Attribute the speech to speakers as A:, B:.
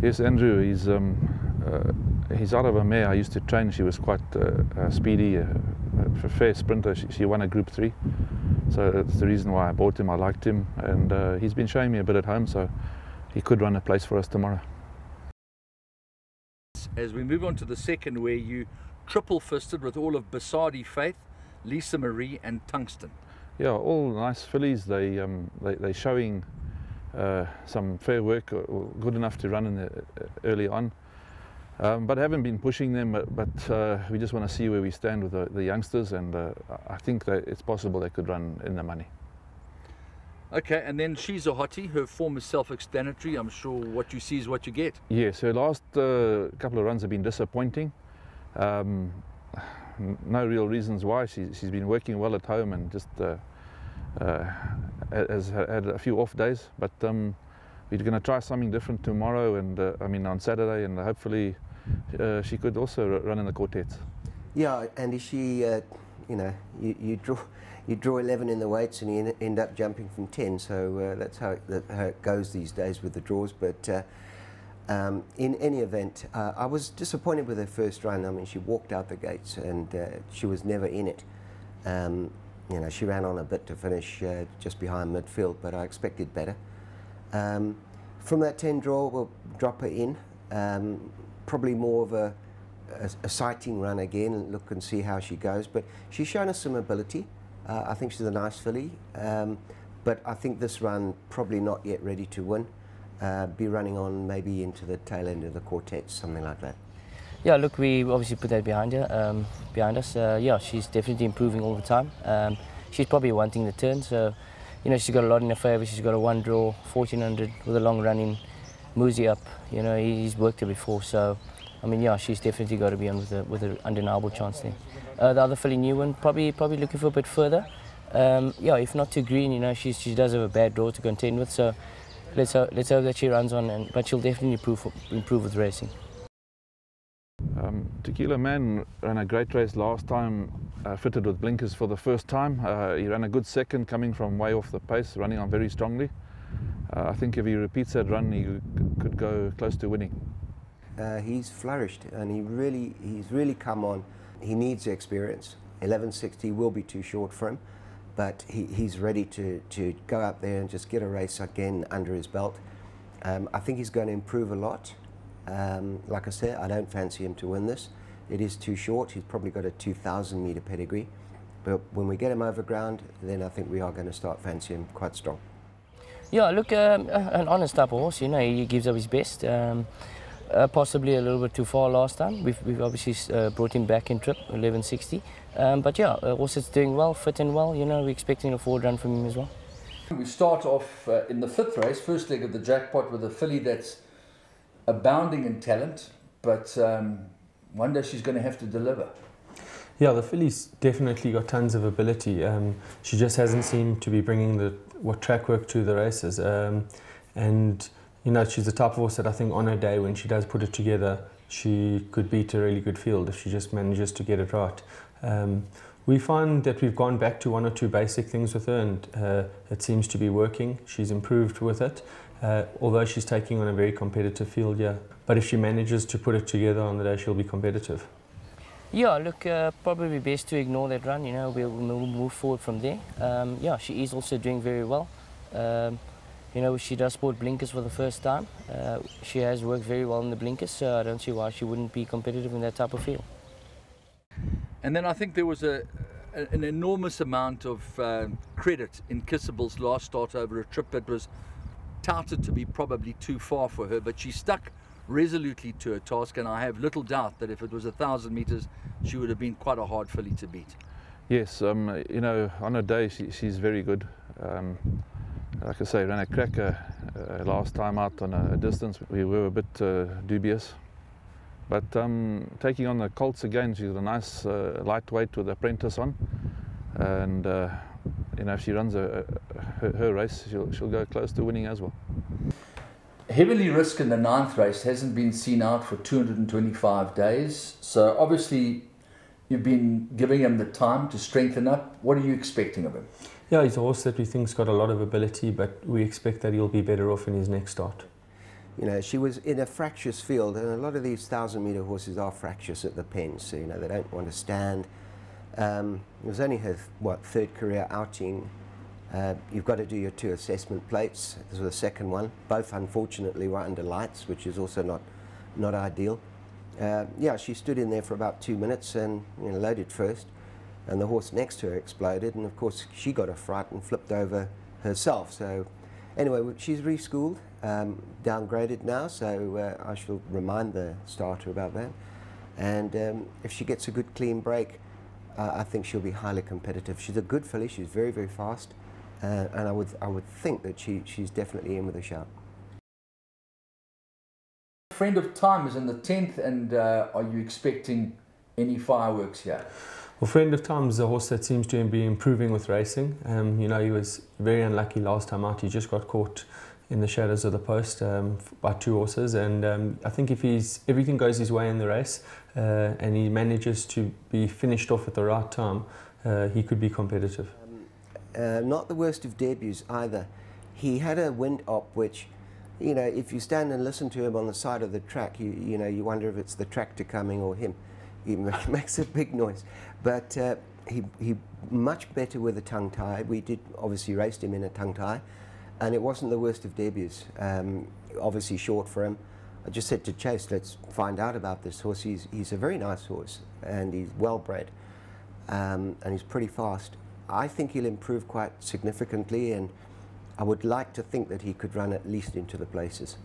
A: Yes, Andrew, he's out of a mare I used to train. She was quite speedy, a fair sprinter. She won a Group 3. So that's the reason why I bought him. I liked him, and he's been showing me a bit at home, so he could run a place for us tomorrow.
B: As we move on to the second, where you triple-fisted with all of Basadi Faith, Lisa Marie and Tungsten.
A: Yeah, all nice fillies. They're showing some fair work, or good enough to run in the, early on. But I haven't been pushing them, but we just want to see where we stand with the youngsters, and I think that it's possible they could run in the money.
B: Okay, and then SHEZAHOTTI, her form is self-explanatory. I'm sure what you see is what you get.
A: Yes, her last couple of runs have been disappointing. No real reasons why. She's been working well at home and just has had a few off days. But we're going to try something different tomorrow, and I mean on Saturday, and hopefully she could also run in the quartets.
C: Yeah, and is she, you know, you draw 11 in the weights and you end up jumping from 10, so that's how it goes these days with the draws. But in any event, I was disappointed with her first run. I mean, she walked out the gates and she was never in it. You know, she ran on a bit to finish just behind midfield, but I expected better. From that 10 draw, we'll drop her in. Probably more of a sighting run again, and look and see how she goes. But she's shown us some ability. I think she's a nice filly, but I think this run probably not yet ready to win. Be running on maybe into the tail end of the quartets, something like that.
D: Yeah, look, we obviously put that behind us. Yeah, she's definitely improving all the time. She's probably wanting the turn, so you know she's got a lot in her favour. She's got a 1 draw, 1400 with a long run in. Moosie up, you know, he's worked her before, so I mean, yeah, she's definitely got to be on with an undeniable chance there. The other filly, new one, probably looking for a bit further. Yeah, if not too green, you know, she does have a bad draw to contend with, so let's hope that she runs on, but she'll definitely improve with racing.
A: TEQUILA MAN ran a great race last time, fitted with blinkers for the first time. He ran a good second, coming from way off the pace, running on very strongly. I think if he repeats that run, he could go close to winning.
C: He's flourished, and he's really come on. He needs the experience. 1160 will be too short for him, but he's ready to go up there and just get a race again under his belt. I think he's going to improve a lot. Like I said, I don't fancy him to win this. It is too short. He's probably got a 2,000 metre pedigree, but when we get him over ground, then I think we are going to start fancying him quite strong.
D: Yeah, look, an honest type of horse, you know, he gives up his best. Possibly a little bit too far last time. We've obviously brought him back in trip, 1160. But yeah, horse is doing well, fitting well, you know, we're expecting a forward run from him as well.
B: We start off in the 5th race, first leg of the jackpot, with a filly that's abounding in talent, but one day she's going to have to deliver.
E: Yeah, the filly's definitely got tons of ability. She just hasn't seemed to be bringing what track work to the races. And you know, she's the type of horse that I think on her day, when she does put it together, she could beat a really good field if she just manages to get it right. We find that we've gone back to 1 or 2 basic things with her, and it seems to be working. She's improved with it, although she's taking on a very competitive field, yeah. But if she manages to put it together on the day, she'll be competitive.
D: Yeah, look, probably best to ignore that run, you know, we'll move forward from there. Yeah, she is also doing very well. You know, she does sport blinkers for the first time. She has worked very well in the blinkers, so I don't see why she wouldn't be competitive in that type of field.
B: And then I think there was an enormous amount of credit in Kissable's last start over a trip that was touted to be probably too far for her, but she stuck resolutely to her task, and I have little doubt that if it was 1,000 metres, she would have been quite a hard filly to beat.
A: Yes, you know, on her day she's very good. Like I say, ran a cracker last time out on a distance. We were a bit dubious. But taking on the colts again, she's a nice lightweight with apprentice on. And you know, if she runs her race, she'll go close to winning as well.
B: Heavily risked in the 9th race, hasn't been seen out for 225 days. So obviously you've been giving him the time to strengthen up. What are you expecting of him?
E: Yeah, he's a horse that we think's got a lot of ability, but we expect that he'll be better off in his next start.
C: you know, she was in a fractious field, and a lot of these 1,000-meter horses are fractious at the pens, so, you know, they don't want to stand. It was only her, what, third career outing. You've got to do your 2 assessment plates. This was the second one. Both, unfortunately, were under lights, which is also not ideal. Yeah, she stood in there for about 2 minutes and, you know, loaded first, and the horse next to her exploded, and of course she got a fright and flipped over herself. So anyway, she's reschooled, downgraded now, so I shall remind the starter about that. And if she gets a good clean break, I think she'll be highly competitive. She's a good filly. She's very, very fast, and I would think that she's definitely in with a shout.
B: Friend of Time is in the 10th, and are you expecting any fireworks here?
E: Well, Friend of Time is a horse that seems to be improving with racing. You know, he was very unlucky last time out. He just got caught in the shadows of the post by 2 horses, and I think if everything goes his way in the race and he manages to be finished off at the right time, he could be competitive.
C: Not the worst of debuts either. He had a wind up which, you know, if you stand and listen to him on the side of the track, you know, you wonder if it's the tractor coming or him. He makes a big noise. But he much better with a tongue tie. We did obviously raced him in a tongue tie, and it wasn't the worst of debuts. Obviously short for him. I just said to Chase, let's find out about this horse. He's a very nice horse, and he's well bred, and he's pretty fast. I think he'll improve quite significantly, and I would like to think that he could run at least into the places.